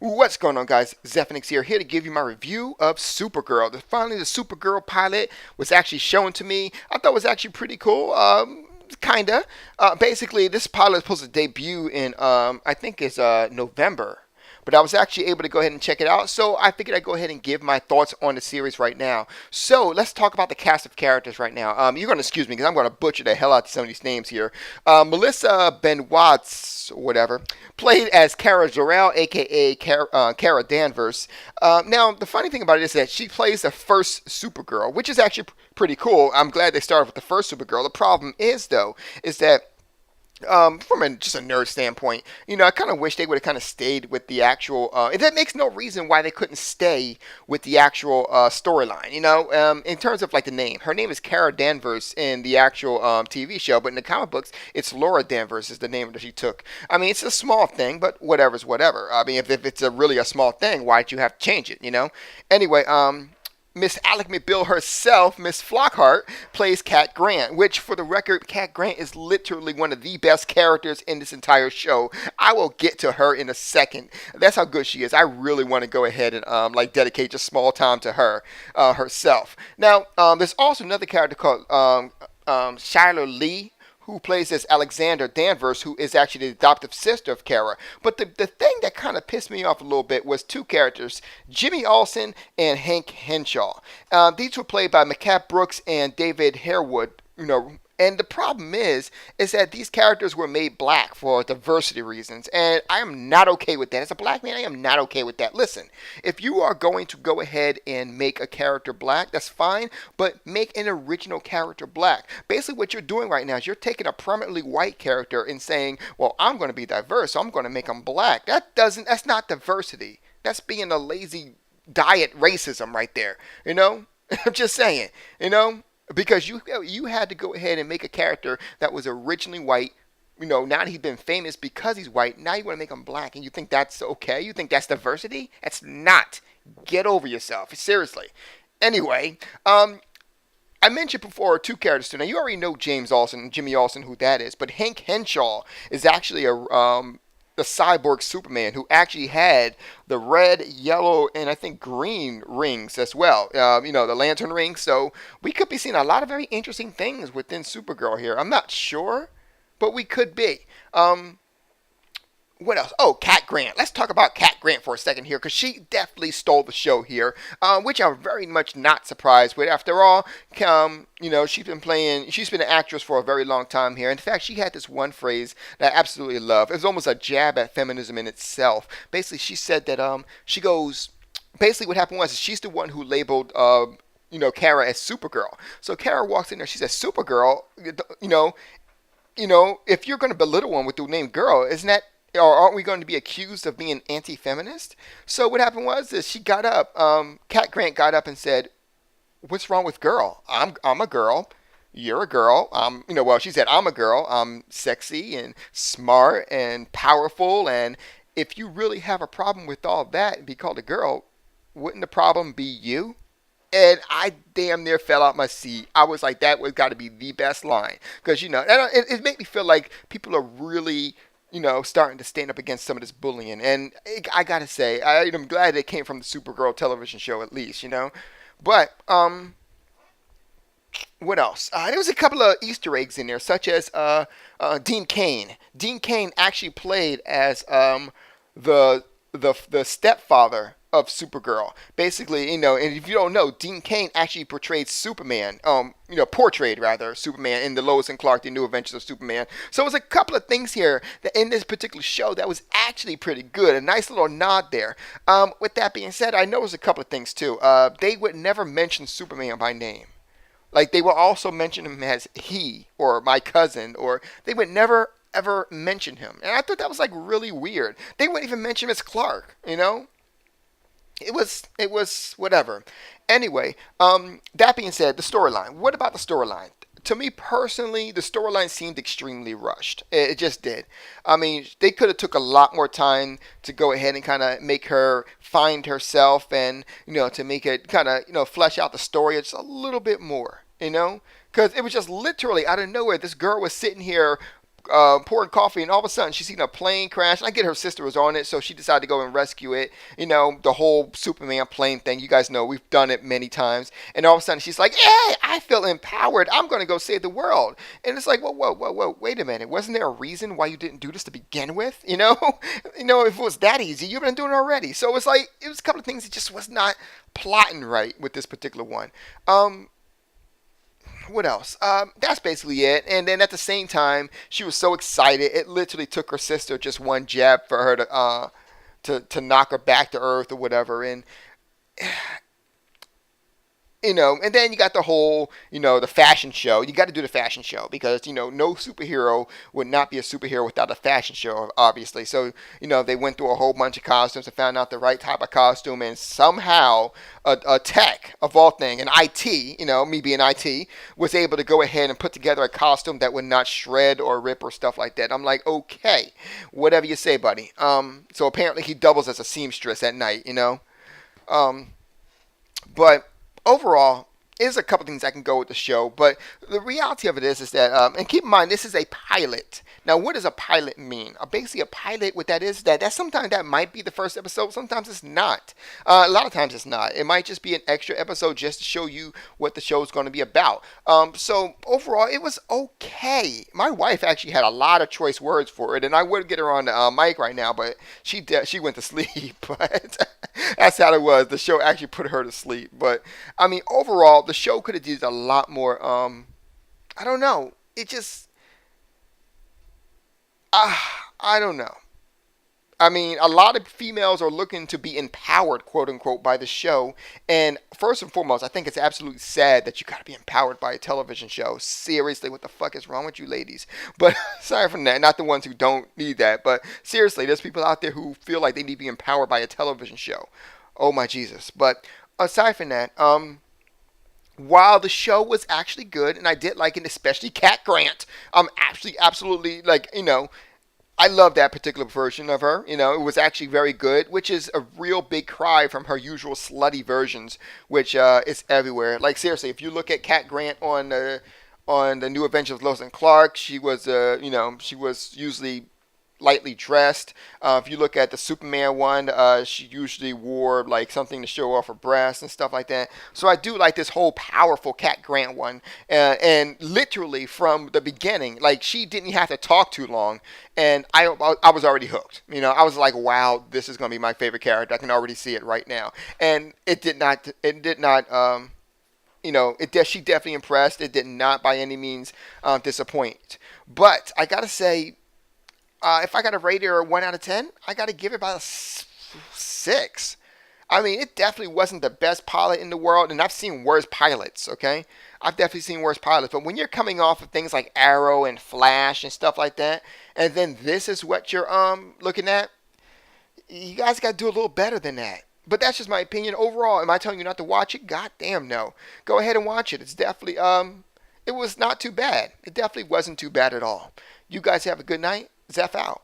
What's going on, guys? Zephyrnix here to give you my review of Supergirl. Finally, the Supergirl pilot was actually shown to me. I thought it was actually pretty cool. Kinda. Basically, this pilot is supposed to debut in, I think it's November. But I was actually able to go ahead and check it out, so I figured I'd go ahead and give my thoughts on the series right now. So let's talk about the cast of characters right now. You're going to excuse me because I'm going to butcher the hell out of some of these names here. Melissa Benoit's, whatever, played as Kara Zor-El, aka Kara Danvers. Now, the funny thing about it is that she plays the first Supergirl, which is actually pretty cool. I'm glad they started with the first Supergirl. The problem is, though, is that from just a nerd standpoint, I kind of wish they would have kind of stayed with the actual. That makes no reason why they couldn't stay with the actual storyline. In terms of like the name, her name is Kara Danvers in the actual TV show, but in the comic books, it's Laura Danvers is the name that she took. I mean, it's a small thing, but whatever's whatever. I mean, if it's really a small thing, why'd you have to change it? Anyway, Miss Alec McBeal herself, Miss Flockhart, plays Cat Grant, which, for the record, Cat Grant is literally one of the best characters in this entire show. I will get to her in a second. That's how good she is. I really want to go ahead and dedicate just small time to her herself. Now, there's also another character called Shiloh Lee, who plays as Alexander Danvers, who is actually the adoptive sister of Kara. But the thing that kind of pissed me off a little bit was two characters, Jimmy Olsen and Hank Henshaw. These were played by McCap Brooks and David Harewood, and the problem is that these characters were made black for diversity reasons, and I am not okay with that. As a black man, I am not okay with that. Listen, if you are going to go ahead and make a character black, that's fine, but make an original character black. Basically, what you're doing right now is you're taking a permanently white character and saying, well, I'm going to be diverse, so I'm going to make them black. That's not diversity. That's being a lazy diet racism right there, I'm just saying, because you had to go ahead and make a character that was originally white. Now that he's been famous because he's white, now you want to make him black, and you think that's okay? You think that's diversity? That's not. Get over yourself. Seriously. Anyway, I mentioned before two characters too. Now you already know James Olsen, Jimmy Olsen, who that is, but Hank Henshaw is actually the cyborg Superman who actually had the red, yellow, and I think green rings as well. The lantern rings. So we could be seeing a lot of very interesting things within Supergirl here. I'm not sure, but we could be. What else? Oh, Cat Grant. Let's talk about Cat Grant for a second here, because she definitely stole the show here, which I'm very much not surprised with. After all, she's been an actress for a very long time here. In fact, she had this one phrase that I absolutely love. It was almost a jab at feminism in itself. Basically, she said that, basically what happened was she's the one who labeled, Kara as Supergirl. So Kara walks in there, she says, Supergirl, if you're going to belittle one with the name girl, isn't that, or aren't we going to be accused of being anti-feminist? So what happened was she got up, Cat Grant got up and said, what's wrong with girl? I'm a girl. You're a girl. She said, I'm a girl. I'm sexy and smart and powerful. And if you really have a problem with all that and be called a girl, wouldn't the problem be you? And I damn near fell out my seat. I was like, that was got to be the best line. Because, it made me feel like people are really, starting to stand up against some of this bullying. And I got to say, I'm glad it came from the Supergirl television show at least, But, what else? There was a couple of Easter eggs in there, such as Dean Cain. Dean Cain actually played as the stepfather of Supergirl. Basically, and if you don't know, Dean Cain actually portrayed Superman, portrayed rather Superman in the Lois and Clark, The New Adventures of Superman. So it was a couple of things here that in this particular show that was actually pretty good. A nice little nod there. With that being said, I noticed a couple of things too. They would never mention Superman by name. Like, they will also mention him as he, or my cousin, or they would never ever mention him. And I thought that was like really weird. They wouldn't even mention him as Clark, It was whatever. Anyway, that being said, the storyline. What about the storyline? To me personally, the storyline seemed extremely rushed. It just did. I mean, they could have took a lot more time to go ahead and kind of make her find herself and, to make it kind of, flesh out the story just a little bit more, Because it was just literally out of nowhere. This girl was sitting here pouring coffee, and all of a sudden she's seen a plane crash. And I get her sister was on it, so she decided to go and rescue it. You know, the whole Superman plane thing. You guys know we've done it many times. And all of a sudden she's like, "Hey, I feel empowered. I'm going to go save the world." And it's like, whoa, whoa, whoa, whoa, wait a minute. Wasn't there a reason why you didn't do this to begin with? You know, if it was that easy, you've been doing it already. So it's like it was a couple of things that just was not plotting right with this particular one. What else? That's basically it. And then at the same time, she was so excited. It literally took her sister just one jab for her to knock her back to earth or whatever. And and then you got the whole, the fashion show. You got to do the fashion show because, no superhero would not be a superhero without a fashion show, obviously. So, they went through a whole bunch of costumes and found out the right type of costume. And somehow a tech, of all things, an IT, me being IT, was able to go ahead and put together a costume that would not shred or rip or stuff like that. I'm like, okay, whatever you say, buddy. So apparently he doubles as a seamstress at night. But overall, there's a couple things I can go with the show, but the reality of it is that, and keep in mind, this is a pilot. Now, what does a pilot mean? Basically, a pilot, what that is, that sometimes that might be the first episode, sometimes it's not. A lot of times it's not. It might just be an extra episode just to show you what the show is going to be about. So overall, it was okay. My wife actually had a lot of choice words for it, and I would get her on the mic right now, but she went to sleep. But that's how it was. The show actually put her to sleep. But I mean, overall, the show could have did a lot more. I don't know. It just, I don't know. I mean, a lot of females are looking to be empowered, quote unquote, by the show. And first and foremost, I think it's absolutely sad that you got to be empowered by a television show. Seriously, what the fuck is wrong with you ladies? But sorry for that. Not the ones who don't need that. But seriously, there's people out there who feel like they need to be empowered by a television show. Oh my Jesus. But aside from that, while the show was actually good, and I did like it, especially Cat Grant, actually absolutely I love that particular version of her. It was actually very good, which is a real big cry from her usual slutty versions, which is everywhere. Like seriously, if you look at Cat Grant on the New Adventures of Lois and Clark, she was she was usually lightly dressed. If you look at the Superman one, she usually wore like something to show off her breasts and stuff like that. So I do like this whole powerful Cat Grant one. And literally from the beginning, like she didn't have to talk too long, and I was already hooked. I was like, wow, this is gonna be my favorite character. I can already see it right now. And it did not. She definitely impressed. It did not by any means disappoint. But I gotta say, if I got to rate it a 1 out of 10, I got to give it about a 6. I mean, it definitely wasn't the best pilot in the world, and I've seen worse pilots, okay? I've definitely seen worse pilots. But when you're coming off of things like Arrow and Flash and stuff like that, and then this is what you're looking at, you guys got to do a little better than that. But that's just my opinion. Overall, am I telling you not to watch it? God damn no. Go ahead and watch it. It's definitely, it was not too bad. It definitely wasn't too bad at all. You guys have a good night. Zeph out.